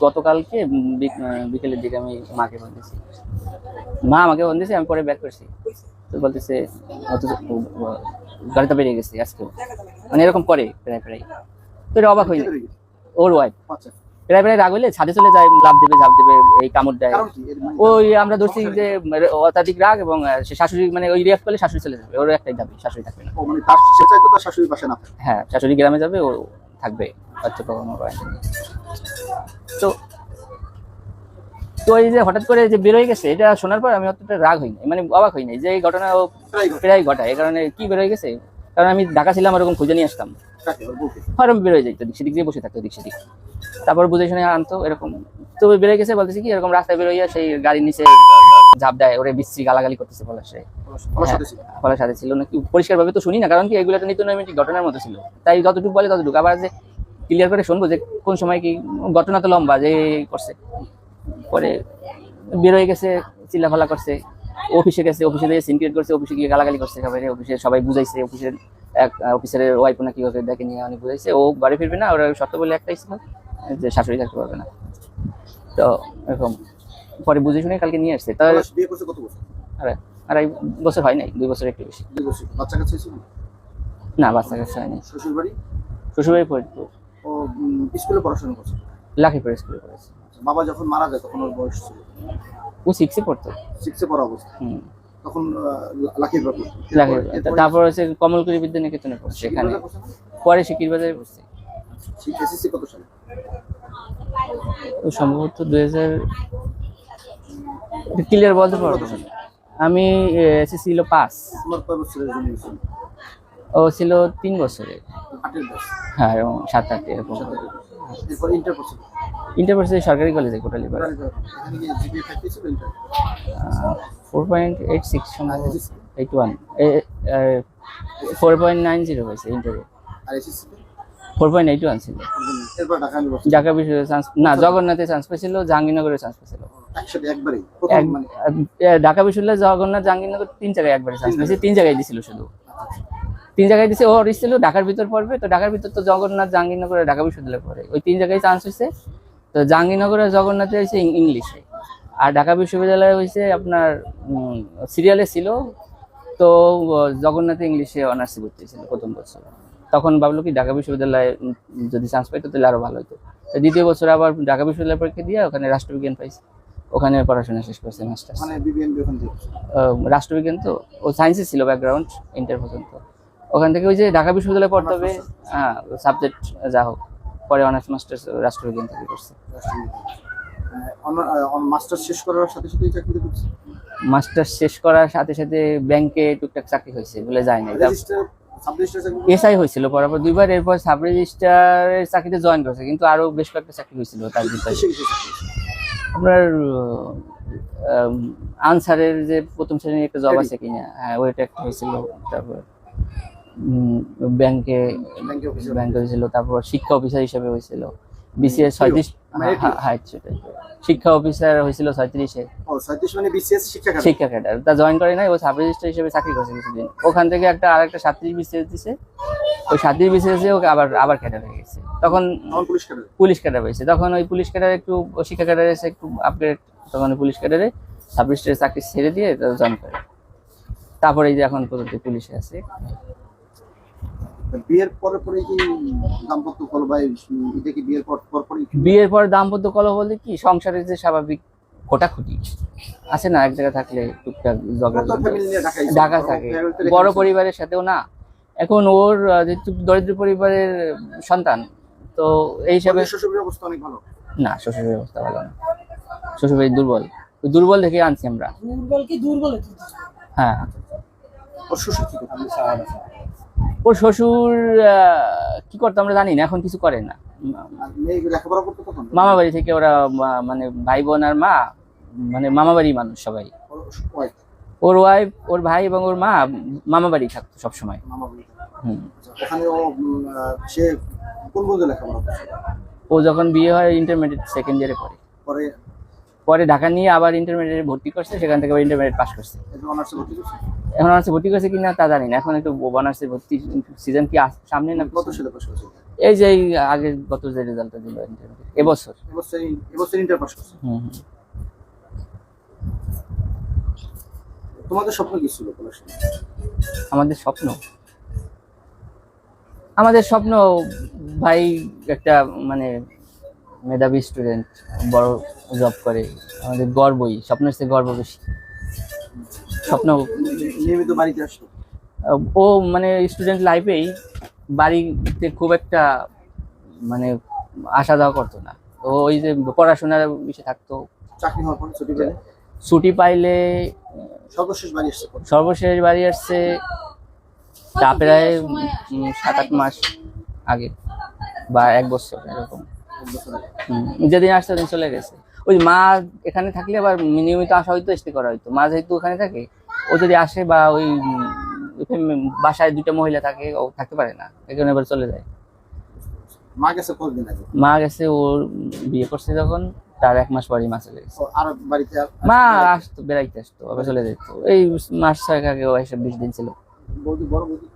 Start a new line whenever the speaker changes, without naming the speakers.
গতকালকে বিকেলের দিকে আমি মাকে ফোন দিয়েছি, মা আমাকে ফোন দিয়েছে, আমি পরে ব্যাক করছি। তো বলতেছে গাড়িটা বেরিয়ে গেছে আজকেও, মানে এরকম করে প্রায় প্রায়। তো এটা অবাক হইনি, ওর ওয়াইফ প্রায় প্রায় রাগ হইলে ছাদে চলে যায়, লাভ দেবে ঝাঁপ দেবে, এই কামড় দেয়। ওই আমরা ধরছি যে অত্যাধিক রাগ, এবং সে শাশুড়ি মানে ওই রিয়াক্ট করলে শাশুড়ি চলে যাবে, ওর একটাই দাবি শাশুড়ি থাকবে না। হ্যাঁ, শাশুড়ি গ্রামে যাবে, ও থাকবে বাচ্চা কখনো। তো তো এই যে হঠাৎ করে যে বেরোয় গেছে, এটা শোনার পর আমি অতটা রাগ হইনি, মানে অবাক হইনি যে এই ঘটনা প্রায় ঘটায়। এই কারণে কি বেরোয় গেছে, কারণ আমি ঢাকা ছিলাম, ওরকম খুঁজে নিয়ে আসতাম, হয়তো বেরোয় যাইতো দিক সেদিক দিয়ে বসে থাকতো দিক সেদিক, তারপর বুঝে শুনে আনতো এরকম। তো বেরোয় গেছে বলতেছি কি, এরকম রাস্তায় বেরোইয়া সেই গাড়ির নিচে ঝাঁপ দেয়, ওরে বিশ্রী গালাগালি করতেছে বলার ফলের সাথে ছিল নাকি পরিষ্কার ভাবে তো শুনি না, কারণ কি এগুলো একটা নিত্য নৈমিত্তিক ঘটনার মতো ছিল, তাই যতটুকু বলে ততটুকু। আবার যে ক্লিয়ার করে শুনবো যে কোন সময় কি ঘটনা, তো লম্বা যে করছে। পরে বেরোয় গেছে, চিল্লাফালা করছে, অফিসে গেছে, অফিসে গিয়ে সিন ক্রিয়েট করছে, অফিসে গিয়ে গালাগালি করছে সবাই, অফিসে সবাই বুঝাইছে, অফিসের এক অফিসারের ওয়াইফ নাকি ওকে দেখে নিয়ে অনেক বুঝাইছে, ও বাড়ি ফিরবে না, ওরা শর্ত বলে একটাই ছিল যে শাশুড়ি থাকতে পারবে না। তো এরকম পরে বুঝে শুনে কালকে নিয়ে আসছে। তাহলে আড়াই বছর হয় নাই, 2 বছর একটু বেশি। না, বাচ্চা কাছে হয়নি। শ্বশুরবাড়ি ফরিদপুর।
ও স্কুলে পড়াশোনা করছে?
লাখিপুর স্কুলে পড়েছে।
বাবা যখন মারা যায় তখন ওর বয়স ছিল?
ও 6 এ পড়তো।
6 এ পড়া অবস্থা। তখন লাখিপুর।
তারপর হচ্ছে কমলকুড়ি বিদ্যানিকেতনে পড়ছে, এখানে পরে শিকির বাজারে পড়ছে।
এসএসসি কত সালে?
ও সম্ভবত 2000, ক্লিয়ার বলতে পারবো না আমি। এসএসসি ছিল 5।
তোমার কয় বছরের জন্য ছিল?
ও ছিল 3 বছরের।
8 বছর।
হ্যাঁ, এবং 7-8 এরকম।
এরপর ইন্টার পড়ছে?
ইন্টার পড়ছে সরকারি কলেজে কোটালীপাড়া।
এখানে কি জিপিএ থাকতে ছিল ইন্টার?
4.86 সম্ভবত, 81 4.90 হয়েছে ইন্টারে।
আর এসএসসি
4.81 ছিল।
এরপর
ঢাকা বিশ্ববিদ্যালয়ে চান্স না, জগন্নাথে চান্স পেয়েছিল, জাহাঙ্গীরনগরে চান্স পেয়েছিল।
একসাথে একবারেই?
ঢাকা বিশ্ববিদ্যালয়, জগন্নাথ, জাহাঙ্গীরনগর 3 জায়গায় একবারে চান্স পেয়েছে, 3 জায়গায় দিছিল শুধু। 3 জায়গায় দিছে, ওর ছিল ঢাকার ভিতর পড়বে, তো ঢাকার ভিতর তো জগন্নাথ, জাহাঙ্গীরনগরে, ঢাকা বিশ্ববিদ্যালয় পড়ে, ওই 3 জায়গায় চান্স হয়েছে। তো জাহাঙ্গীরনগরে জগন্নাথে হয়েছে ইংলিশে, আর ঢাকা বিশ্ববিদ্যালয়ে হয়েছে আপনার সিরিয়ালে ছিল। তো জগন্নাথে ইংলিশে অনার্সে ভর্তি হয়েছিল প্রথম বছর। তখন ভাবলো কি ঢাকা বিশ্ববিদ্যালয়ে যদি চান্স পাইতো তাহলে আরো ভালো হতো। তো দ্বিতীয় বছর আবার ঢাকা বিশ্ববিদ্যালয় পরীক্ষা দিয়ে ওখানে রাষ্ট্রবিজ্ঞান পাইছে, ওখানে পড়াশোনা শেষ করছে, মাস্টার্স।
মানে বিবিএন ওখান থেকে?
রাষ্ট্রবিজ্ঞান, তো ও সায়েন্সে ছিল ব্যাকগ্রাউন্ড ইন্টার পর্যন্ত। ওখান থেকে ওই যে ঢাকা বিশ্ববিদ্যালয়ে পড়তে হবে, হ্যাঁ, সাবজেক্ট যা হোক, পরে অনার্স মাস্টার্স রাষ্ট্রবিজ্ঞান থেকে করছে।
মাস্টার্স শেষ করার সাথে সাথে চাকরি করছে?
মাস্টার্স শেষ করার সাথে সাথে ব্যাংকে টুকটাক চাকরি হয়েছে বলে যায় নাই। এসআই হয়েছিল পরাপর 2বার, এরপর সাব রেজিস্ট্রারের চাকরিতে জয়েন করছে, কিন্তু আরো বেশ কয়েকটা চাকরি হয়েছিল তার ভিতরে। আপনার আনসারের যে প্রথম শ্রেণীর একটা জব আছে কিনা, হ্যাঁ, ওইটা একটা হয়েছিল। তারপর ব্যাংকে হয়েছিল, তারপর শিক্ষা অফিসার হিসেবে হয়েছিল, বিসিএস 36। হ্যাঁ, শিক্ষা অফিসার হয়েছিল 36-এ।
মানে বিসিএস
শিক্ষা ক্যাডার। তা জয়েন করে নাই, ও সাব রেজিস্ট্রার হিসেবে চাকরি করছে কিছুদিন। ওখান থেকে আরেকটা 37 বিসিএস দিছে, ওই 37 বিসিএস ওকে আবার ক্যাডার হয়ে গেছে। তখন পুলিশ ক্যাডার হয়েছে, তখন ওই পুলিশ ক্যাডার একটু শিক্ষা ক্যাডারে এসে একটু আপগ্রেড, তখন পুলিশ ক্যাডারে সাব রেজিস্ট্রারের চাকরি ছেড়ে দিয়ে জয়েন করে। তারপরে এই যে এখন পর্যন্ত পুলিশে আছে।
বিয়ের পরে কি দাম্পত্য কলহ, এটা কি বিয়ের পরই?
বিয়ের পর দাম্পত্য কলহ বলতে কি, সংসারের যে স্বাভাবিক খোটাখুটি আছে না, এক জায়গায় থাকলে টুকটাক ঢাকা থাকে, বড় পরিবারের সাথেও না। এখন ওর যেহেতু দরিদ্র পরিবারের সন্তান, তো এই হিসাবে
শ্বশুরের অবস্থা অনেক ভালো
না, শ্বশুরের অবস্থা ভালো না, শ্বশুরবাড়ি দুর্বল দেখে আনছি আমরা। হ্যাঁ,
ওর শ্বশুর কি করতেন?
ওর শ্বশুর কি করতো আমরা জানি না, এখন কিছু করে না। মামা বাড়ি থেকে ওরা, মানে ভাই বোন আর মা, মানে মামা বাড়ি মানুষ সবাই। ওর ওয়াইফ, ওর ভাই এবং ওর মা মামা বাড়ি থাকতো সবসময়। ও যখন বিয়ে হয় ইন্টারমিডিয়েট সেকেন্ড ইয়ারে পরে ঢাকা নিয়ে আবার ইন্টারমিডিয়েটে ভর্তি করছে, সেখান থেকে আবার ইন্টারমিডিয়েট পাস করছে। এখন অনার্সে ভর্তি করছে কিনা তা জানি না, এখন একটু অনার্সে ভর্তি সিজন কি সামনে না।
কত সালে পাস করছে?
এই যে এই আগে গত যে রেজাল্টটা দিল এবছর।
এবছর ইন্টার পাস করছো।
হুম।
তোমাদের স্বপ্ন কি ছিল পড়াশোনা?
আমাদের স্বপ্ন, আমাদের স্বপ্ন ভাই একটা মানে মেধাবী স্টুডেন্ট বড় জব করে, আমাদের গর্বই, স্বপ্নের চেয়ে গর্ব বেশি। স্বপ্ন
নিয়মিত বাড়িতে আসতো?
ও মানে স্টুডেন্ট লাইফেই বাড়িতে খুব একটা মানে আসা যাওয়া করতো না। তো ওই যে পড়াশোনার বিষয়ে থাকতো।
চাকরি হওয়ার পরে ছুটি পেলে
ছুটি পাইলে
সর্বশেষ বাড়ি আসছে কবে?
সর্বশেষ বাড়ি আসছে তা প্রায় 7-8 মাস আগে বা 1 বছর এরকম।
এক বছর আগে।
যেদিন আসছে ওদিন চলে গেছে। ওই মা এখানে থাকলে আবার নিয়মিত আসা হইতো, স্টে করা হইতো। মা যেহেতু ওখানে থাকে, ও যদি আসে বা ওই বাসায় 2টা মহিলা থাকে, ও থাকতে পারে না, এখানে এবার চলে যায়।
মা গেছে কতদিন আগে?
মা গেছে ওর বিয়ে করছে যখন, তার 1 মাস পরেই মা চলে গেছে।
আর বাড়িতে
মা আসতো, বেড়াইতে আসতো, আবার চলে যেত। এই মাস 6 আগে ও এসে 20 দিন ছিল।
বৌদি বড় বৌদি